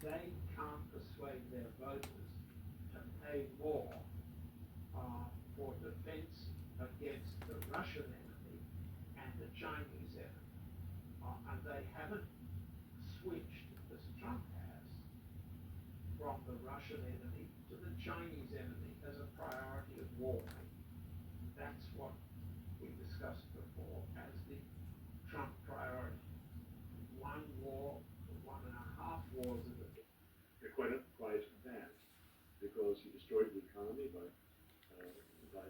they can't persuade their voters to pay more for defense against the Russian enemy and the Chinese enemy. And they haven't switched, as Trump has, from the Russian enemy to the Chinese enemy as a priority of war making. That's what we discussed before as the Trump priority. One war, or 1.5 wars at a time. Quite bad, because he destroyed the economy by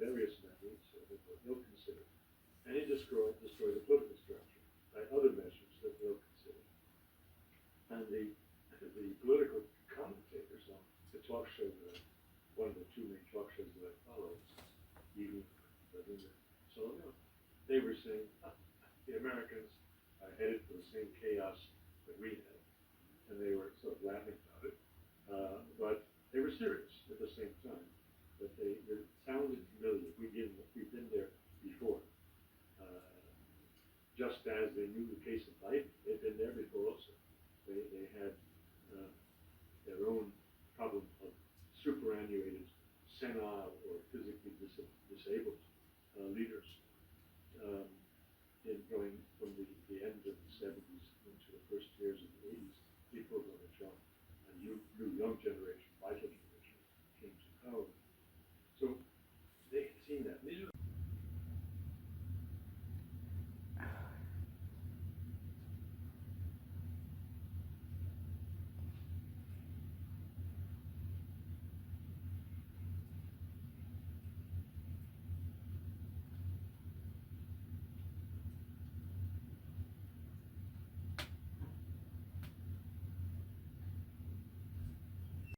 various methods that were ill-considered, and he destroyed the political structure by other measures that were ill-considered. And the political commentators on the talk show one of the two main talk shows that I follow, even so, they were saying the Americans are headed for the same chaos that we had, and they were sort of laughing about it, but they were serious at the same time. But they sounded familiar. We've been there before. Just as they knew the case of Biden, they'd been there before also. They had their own problem of superannuated, senile, or physically disabled leaders in going from the end